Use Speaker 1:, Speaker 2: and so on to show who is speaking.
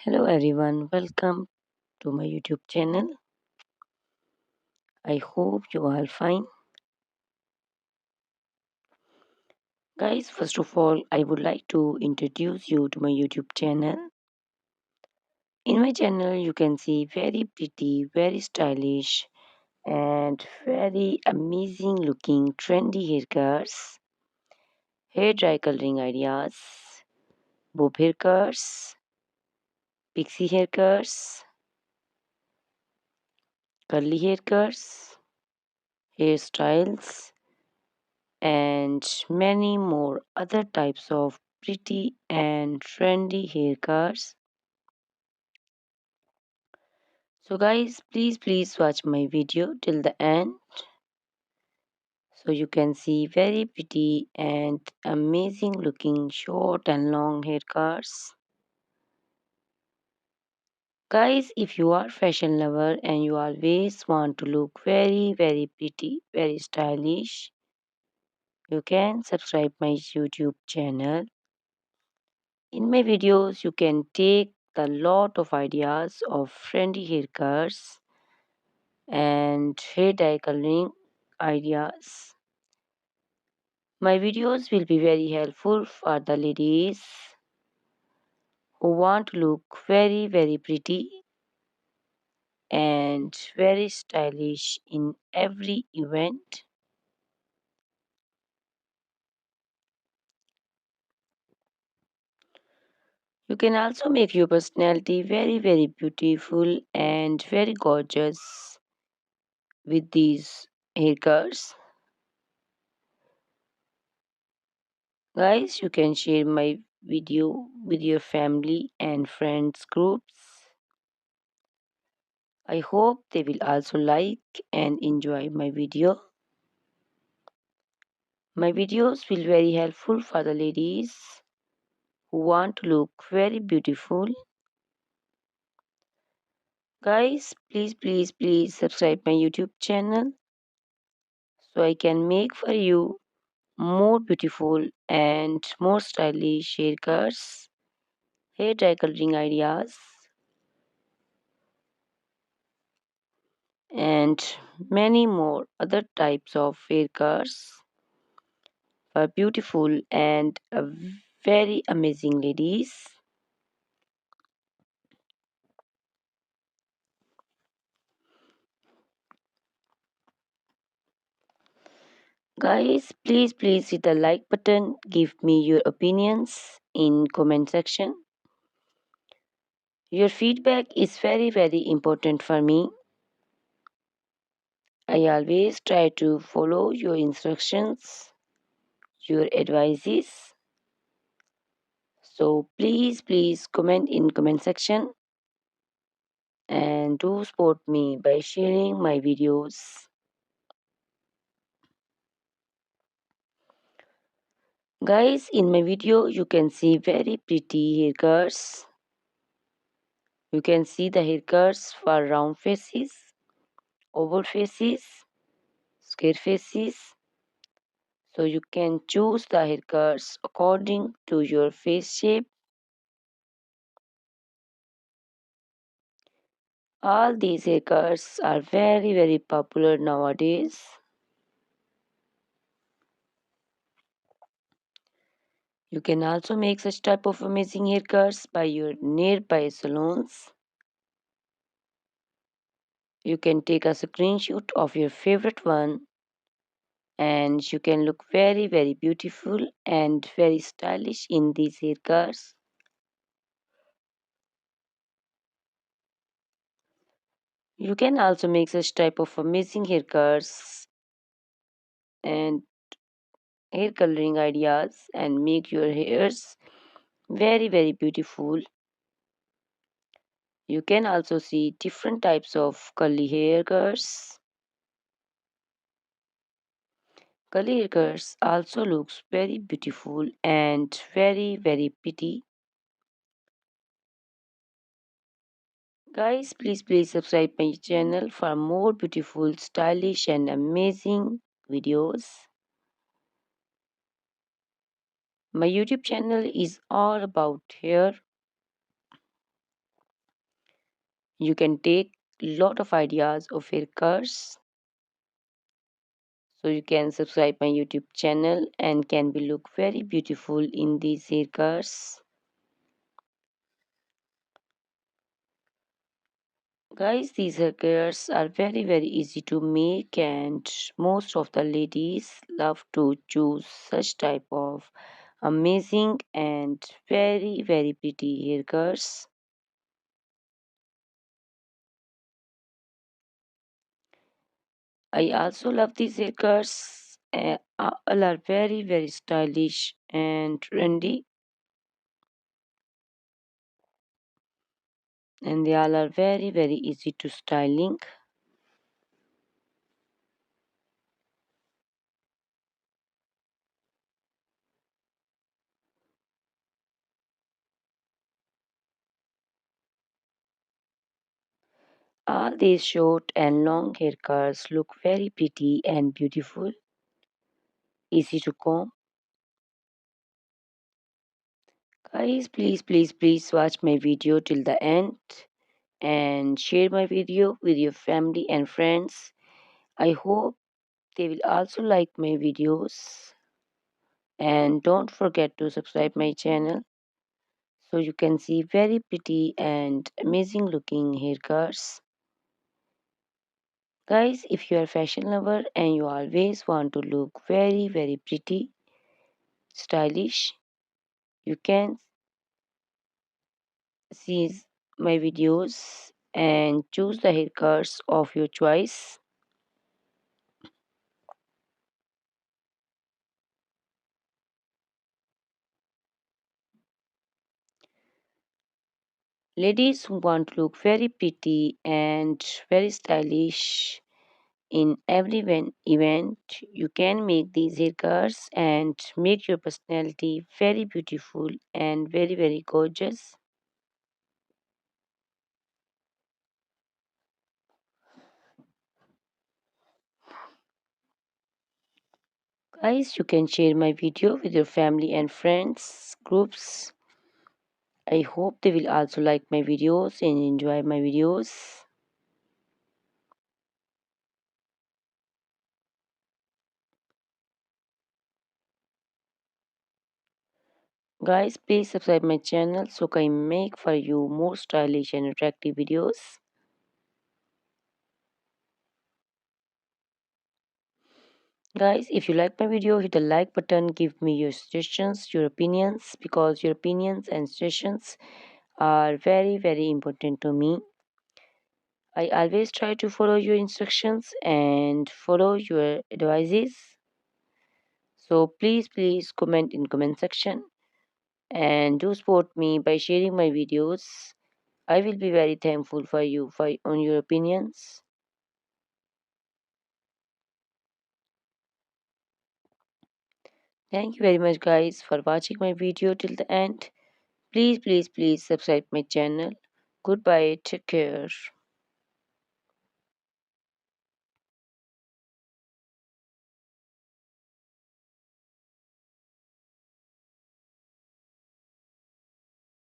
Speaker 1: Hello everyone, welcome to my YouTube channel. I hope you are fine. Guys, first of all, I would like to introduce you to my YouTube channel. In my channel, you can see very pretty, very stylish, and very amazing looking trendy haircuts, hair dry coloring ideas, bob haircuts, pixie haircuts, curly haircuts, hairstyles, and many more other types of pretty and trendy haircuts. So guys, please watch my video till the end so you can see very pretty and amazing looking short and long haircuts. Guys, if you are fashion lover and you always want to look very pretty, very stylish, you can subscribe my YouTube channel. In my videos, you can take a lot of ideas of trendy haircuts and hair dye coloring ideas. My videos will be very helpful for the ladies who want to look very pretty and very stylish in every event. You can also make your personality very beautiful and very gorgeous with these haircuts. Guys, you can share my video with your family and friends groups. I hope they will also like and enjoy my video. My videos will very helpful for the ladies who want to look very beautiful. Guys, please subscribe my YouTube channel so I can make for you more beautiful and more stylish haircuts, hair dye coloring ideas, and many more other types of haircuts for beautiful and very amazing ladies. Guys, please hit the like button, give me your opinions in comment section. Your feedback is very important for me. I always try to follow your instructions, your advices. So please comment in comment section and do support me by sharing my videos. Guys, in my video you can see very pretty haircuts. You can see the haircuts for round faces, oval faces, square faces. So you can choose the haircuts according to your face shape. All these haircuts are very popular nowadays. You can also make such type of amazing haircuts by your nearby salons. You can take a screenshot of your favorite one and you can look very beautiful and very stylish in these haircuts. You can also make such type of amazing haircuts and hair coloring ideas and make your hairs very beautiful. You can also see different types of curly haircuts. Curly haircuts also looks very beautiful and very pretty. Guys, please subscribe my channel for more beautiful, stylish and amazing videos. My YouTube channel is all about hair. You can take lot of ideas of haircuts. So you can subscribe my YouTube channel and can be look very beautiful in these haircuts. Guys, these haircuts are very easy to make, and most of the ladies love to choose such type of amazing and very pretty haircuts. I also love these haircuts. All are very stylish and trendy, and they all are very easy to styling. All these short and long haircuts look very pretty and beautiful, easy to comb. Guys, please watch my video till the end and share my video with your family and friends. I hope they will also like my videos, and don't forget to subscribe my channel so you can see very pretty and amazing looking haircuts. Guys, if you are fashion lover and you always want to look very pretty, stylish, you can see my videos and choose the haircuts of your choice. Ladies who want to look very pretty and very stylish in every event, you can make these haircuts and make your personality very beautiful and very gorgeous. Guys, you can share my video with your family and friends groups. I hope they will also like my videos and enjoy my videos. Guys, please subscribe my channel so I can make for you more stylish and attractive videos. Guys, if you like my video, hit the like button, give me your suggestions, your opinions, because your opinions and suggestions are very important to me. I always try to follow your instructions and follow your advices. So please comment in comment section and do support me by sharing my videos. I will be very thankful for you for on your opinions. Thank you very much guys for watching my video till the end. Please subscribe my channel. Goodbye. Take care.